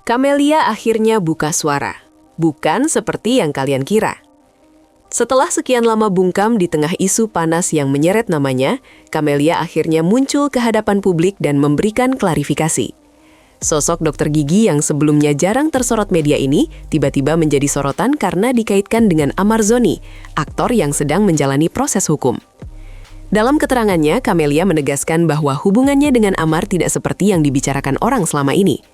Camelia akhirnya buka suara. Bukan seperti yang kalian kira. Setelah sekian lama bungkam di tengah isu panas yang menyeret namanya, Camelia akhirnya muncul ke hadapan publik dan memberikan klarifikasi. Sosok dokter gigi yang sebelumnya jarang tersorot media ini tiba-tiba menjadi sorotan karena dikaitkan dengan Amar Zoni, aktor yang sedang menjalani proses hukum. Dalam keterangannya, Camelia menegaskan bahwa hubungannya dengan Amar tidak seperti yang dibicarakan orang selama ini.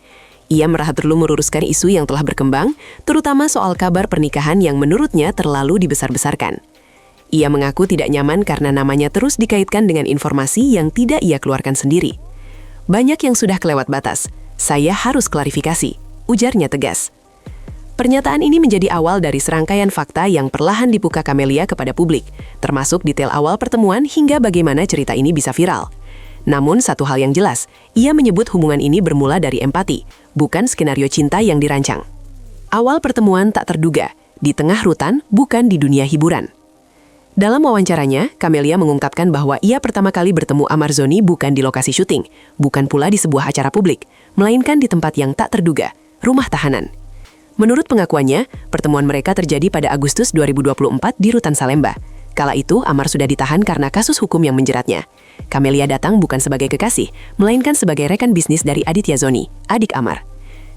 Ia merasa perlu meluruskan isu yang telah berkembang, terutama soal kabar pernikahan yang menurutnya terlalu dibesar-besarkan. Ia mengaku tidak nyaman karena namanya terus dikaitkan dengan informasi yang tidak ia keluarkan sendiri. Banyak yang sudah kelewat batas. Saya harus klarifikasi, ujarnya tegas. Pernyataan ini menjadi awal dari serangkaian fakta yang perlahan dibuka Camelia kepada publik, termasuk detail awal pertemuan hingga bagaimana cerita ini bisa viral. Namun satu hal yang jelas, ia menyebut hubungan ini bermula dari empati, bukan skenario cinta yang dirancang. Awal pertemuan tak terduga, di tengah rutan, bukan di dunia hiburan. Dalam wawancaranya, Camelia mengungkapkan bahwa ia pertama kali bertemu Amar Zoni bukan di lokasi syuting, bukan pula di sebuah acara publik, melainkan di tempat yang tak terduga, rumah tahanan. Menurut pengakuannya, pertemuan mereka terjadi pada Agustus 2024 di Rutan Salemba. Kala itu, Amar sudah ditahan karena kasus hukum yang menjeratnya. Camelia datang bukan sebagai kekasih, melainkan sebagai rekan bisnis dari Aditya Zoni, adik Amar.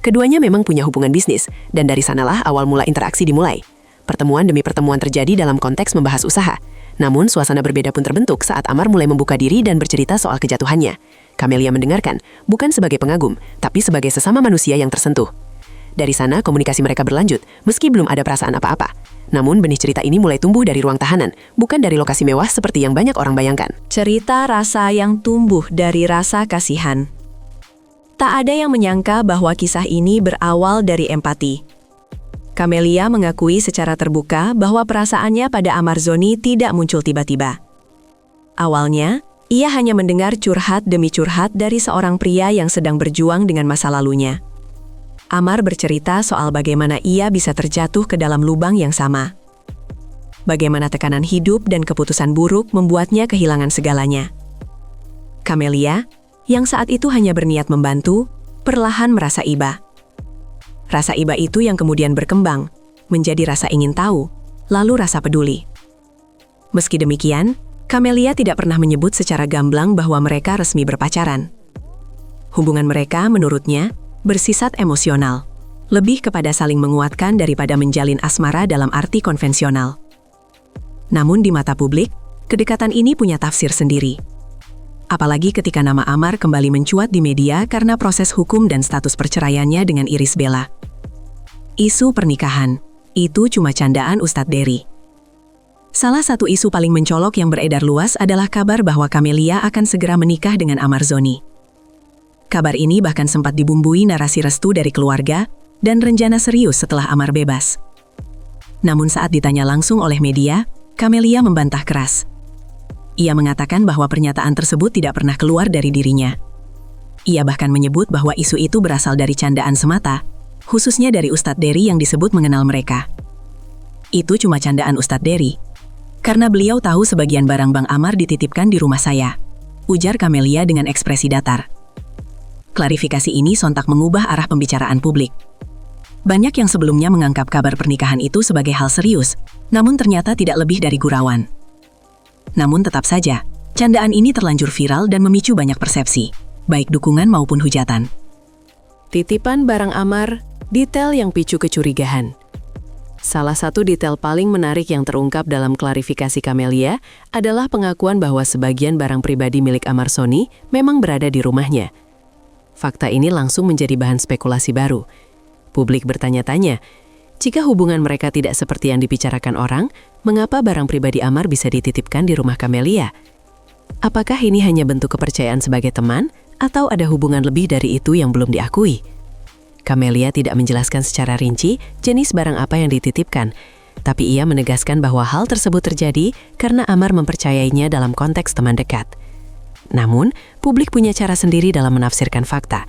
Keduanya memang punya hubungan bisnis, dan dari sanalah awal mula interaksi dimulai. Pertemuan demi pertemuan terjadi dalam konteks membahas usaha. Namun, suasana berbeda pun terbentuk saat Amar mulai membuka diri dan bercerita soal kejatuhannya. Camelia mendengarkan, bukan sebagai pengagum, tapi sebagai sesama manusia yang tersentuh. Dari sana, komunikasi mereka berlanjut, meski belum ada perasaan apa-apa. Namun, benih cerita ini mulai tumbuh dari ruang tahanan, bukan dari lokasi mewah seperti yang banyak orang bayangkan. Cerita rasa yang tumbuh dari rasa kasihan. Tak ada yang menyangka bahwa kisah ini berawal dari empati. Camelia mengakui secara terbuka bahwa perasaannya pada Amar Zoni tidak muncul tiba-tiba. Awalnya, ia hanya mendengar curhat demi curhat dari seorang pria yang sedang berjuang dengan masa lalunya. Amar bercerita soal bagaimana ia bisa terjatuh ke dalam lubang yang sama. Bagaimana tekanan hidup dan keputusan buruk membuatnya kehilangan segalanya. Camelia, yang saat itu hanya berniat membantu, perlahan merasa iba. Rasa iba itu yang kemudian berkembang, menjadi rasa ingin tahu, lalu rasa peduli. Meski demikian, Camelia tidak pernah menyebut secara gamblang bahwa mereka resmi berpacaran. Hubungan mereka, menurutnya, bersifat emosional, lebih kepada saling menguatkan daripada menjalin asmara dalam arti konvensional. Namun di mata publik, kedekatan ini punya tafsir sendiri. Apalagi ketika nama Amar kembali mencuat di media karena proses hukum dan status perceraiannya dengan Iris Bella. Isu pernikahan, itu cuma candaan Ustadz Dery. Salah satu isu paling mencolok yang beredar luas adalah kabar bahwa Camelia akan segera menikah dengan Amar Zoni. Kabar ini bahkan sempat dibumbui narasi restu dari keluarga dan rencana serius setelah Amar bebas. Namun saat ditanya langsung oleh media, Camelia membantah keras. Ia mengatakan bahwa pernyataan tersebut tidak pernah keluar dari dirinya. Ia bahkan menyebut bahwa isu itu berasal dari candaan semata, khususnya dari Ustadz Dery yang disebut mengenal mereka. Itu cuma candaan Ustadz Dery, karena beliau tahu sebagian barang Bang Amar dititipkan di rumah saya, ujar Camelia dengan ekspresi datar. Klarifikasi ini sontak mengubah arah pembicaraan publik. Banyak yang sebelumnya menganggap kabar pernikahan itu sebagai hal serius, namun ternyata tidak lebih dari gurauan. Namun tetap saja, candaan ini terlanjur viral dan memicu banyak persepsi, baik dukungan maupun hujatan. Titipan barang Amar, detail yang picu kecurigaan. Salah satu detail paling menarik yang terungkap dalam klarifikasi Camelia adalah pengakuan bahwa sebagian barang pribadi milik Amar Zoni memang berada di rumahnya. Fakta ini langsung menjadi bahan spekulasi baru. Publik bertanya-tanya, jika hubungan mereka tidak seperti yang dibicarakan orang, mengapa barang pribadi Amar bisa dititipkan di rumah Camelia? Apakah ini hanya bentuk kepercayaan sebagai teman, atau ada hubungan lebih dari itu yang belum diakui? Camelia tidak menjelaskan secara rinci jenis barang apa yang dititipkan, tapi ia menegaskan bahwa hal tersebut terjadi karena Amar mempercayainya dalam konteks teman dekat. Namun, publik punya cara sendiri dalam menafsirkan fakta.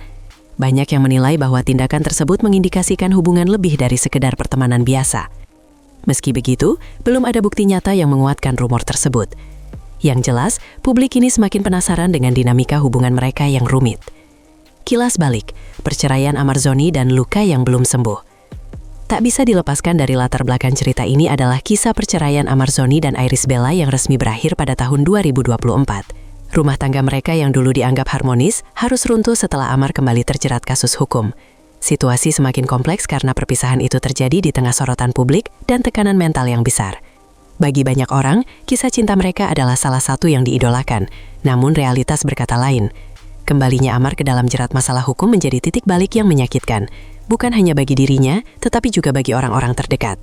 Banyak yang menilai bahwa tindakan tersebut mengindikasikan hubungan lebih dari sekedar pertemanan biasa. Meski begitu, belum ada bukti nyata yang menguatkan rumor tersebut. Yang jelas, publik ini semakin penasaran dengan dinamika hubungan mereka yang rumit. Kilas balik, perceraian Amarzoni dan luka yang belum sembuh. Tak bisa dilepaskan dari latar belakang cerita ini adalah kisah perceraian Amarzoni dan Iris Bella yang resmi berakhir pada tahun 2024. Rumah tangga mereka yang dulu dianggap harmonis harus runtuh setelah Amar kembali terjerat kasus hukum. Situasi semakin kompleks karena perpisahan itu terjadi di tengah sorotan publik dan tekanan mental yang besar. Bagi banyak orang, kisah cinta mereka adalah salah satu yang diidolakan, namun realitas berkata lain. Kembalinya Amar ke dalam jerat masalah hukum menjadi titik balik yang menyakitkan, bukan hanya bagi dirinya, tetapi juga bagi orang-orang terdekat.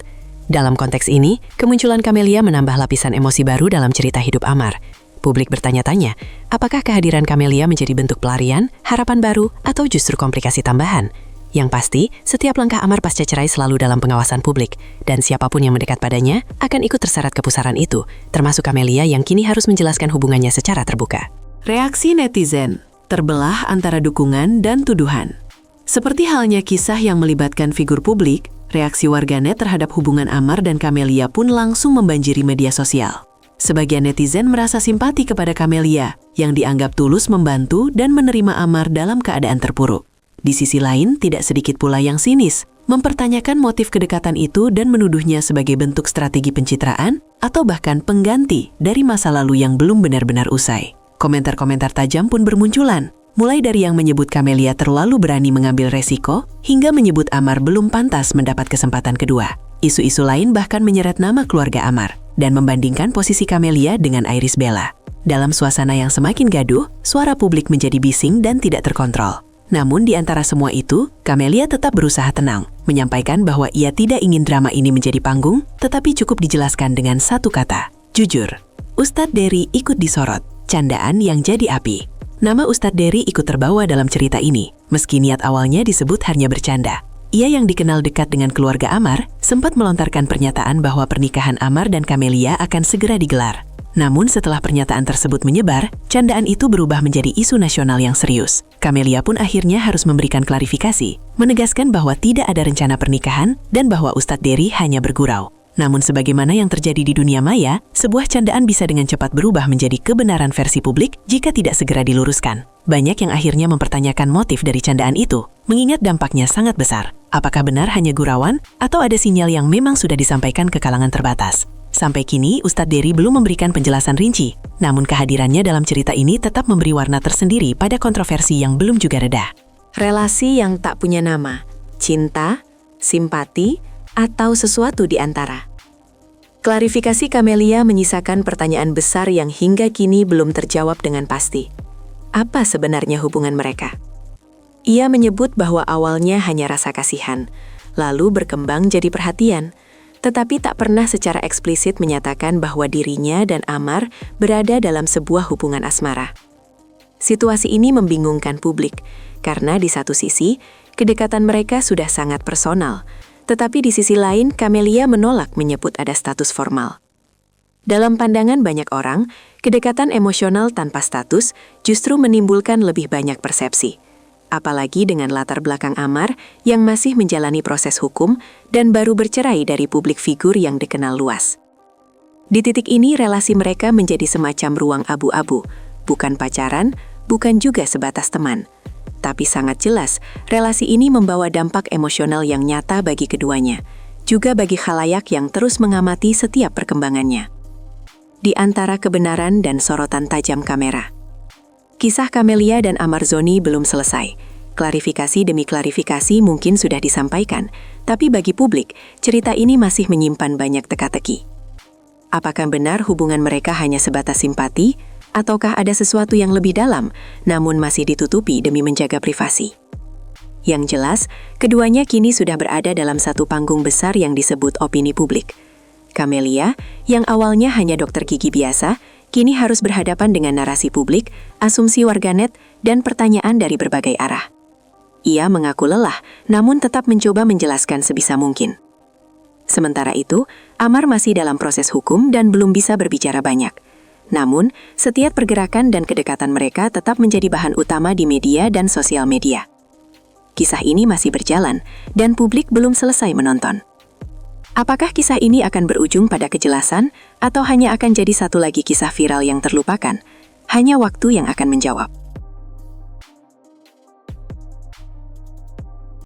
Dalam konteks ini, kemunculan Camelia menambah lapisan emosi baru dalam cerita hidup Amar. Publik bertanya-tanya, apakah kehadiran Camelia menjadi bentuk pelarian, harapan baru, atau justru komplikasi tambahan? Yang pasti, setiap langkah Amar pasca cerai selalu dalam pengawasan publik, dan siapapun yang mendekat padanya akan ikut terseret kepusaran itu, termasuk Camelia yang kini harus menjelaskan hubungannya secara terbuka. Reaksi netizen terbelah antara dukungan dan tuduhan. Seperti halnya kisah yang melibatkan figur publik, reaksi warganet terhadap hubungan Amar dan Camelia pun langsung membanjiri media sosial. Sebagian netizen merasa simpati kepada Camelia, yang dianggap tulus membantu dan menerima Amar dalam keadaan terpuruk. Di sisi lain, tidak sedikit pula yang sinis, mempertanyakan motif kedekatan itu dan menuduhnya sebagai bentuk strategi pencitraan atau bahkan pengganti dari masa lalu yang belum benar-benar usai. Komentar-komentar tajam pun bermunculan, mulai dari yang menyebut Camelia terlalu berani mengambil resiko, hingga menyebut Amar belum pantas mendapat kesempatan kedua. Isu-isu lain bahkan menyeret nama keluarga Amar, dan membandingkan posisi Camelia dengan Iris Bella. Dalam suasana yang semakin gaduh, suara publik menjadi bising dan tidak terkontrol. Namun di antara semua itu, Camelia tetap berusaha tenang, menyampaikan bahwa ia tidak ingin drama ini menjadi panggung, tetapi cukup dijelaskan dengan satu kata, jujur. Ustadz Dery ikut disorot, candaan yang jadi api. Nama Ustadz Dery ikut terbawa dalam cerita ini, meski niat awalnya disebut hanya bercanda. Ia yang dikenal dekat dengan keluarga Amar, sempat melontarkan pernyataan bahwa pernikahan Amar dan Camelia akan segera digelar. Namun setelah pernyataan tersebut menyebar, candaan itu berubah menjadi isu nasional yang serius. Camelia pun akhirnya harus memberikan klarifikasi, menegaskan bahwa tidak ada rencana pernikahan dan bahwa Ustadz Dery hanya bergurau. Namun sebagaimana yang terjadi di dunia maya, sebuah candaan bisa dengan cepat berubah menjadi kebenaran versi publik jika tidak segera diluruskan. Banyak yang akhirnya mempertanyakan motif dari candaan itu, mengingat dampaknya sangat besar. Apakah benar hanya gurauan atau ada sinyal yang memang sudah disampaikan ke kalangan terbatas? Sampai kini, Ustadz Dery belum memberikan penjelasan rinci, namun kehadirannya dalam cerita ini tetap memberi warna tersendiri pada kontroversi yang belum juga reda. Relasi yang tak punya nama, cinta, simpati, atau sesuatu di antara. Klarifikasi Camelia menyisakan pertanyaan besar yang hingga kini belum terjawab dengan pasti. Apa sebenarnya hubungan mereka? Ia menyebut bahwa awalnya hanya rasa kasihan, lalu berkembang jadi perhatian, tetapi tak pernah secara eksplisit menyatakan bahwa dirinya dan Amar berada dalam sebuah hubungan asmara. Situasi ini membingungkan publik, karena di satu sisi, kedekatan mereka sudah sangat personal, tetapi di sisi lain, Camelia menolak menyebut ada status formal. Dalam pandangan banyak orang, kedekatan emosional tanpa status justru menimbulkan lebih banyak persepsi. Apalagi dengan latar belakang Amar yang masih menjalani proses hukum dan baru bercerai dari publik figur yang dikenal luas. Di titik ini relasi mereka menjadi semacam ruang abu-abu, bukan pacaran, bukan juga sebatas teman. Tapi sangat jelas, relasi ini membawa dampak emosional yang nyata bagi keduanya, juga bagi khalayak yang terus mengamati setiap perkembangannya. Di antara kebenaran dan sorotan tajam kamera, kisah Camelia dan Amarzoni belum selesai. Klarifikasi demi klarifikasi mungkin sudah disampaikan, tapi bagi publik, cerita ini masih menyimpan banyak teka-teki. Apakah benar hubungan mereka hanya sebatas simpati, ataukah ada sesuatu yang lebih dalam, namun masih ditutupi demi menjaga privasi? Yang jelas, keduanya kini sudah berada dalam satu panggung besar yang disebut opini publik. Camelia, yang awalnya hanya dokter gigi biasa, kini harus berhadapan dengan narasi publik, asumsi warganet, dan pertanyaan dari berbagai arah. Ia mengaku lelah, namun tetap mencoba menjelaskan sebisa mungkin. Sementara itu, Amar masih dalam proses hukum dan belum bisa berbicara banyak. Namun, setiap pergerakan dan kedekatan mereka tetap menjadi bahan utama di media dan sosial media. Kisah ini masih berjalan, dan publik belum selesai menonton. Apakah kisah ini akan berujung pada kejelasan, atau hanya akan jadi satu lagi kisah viral yang terlupakan? Hanya waktu yang akan menjawab.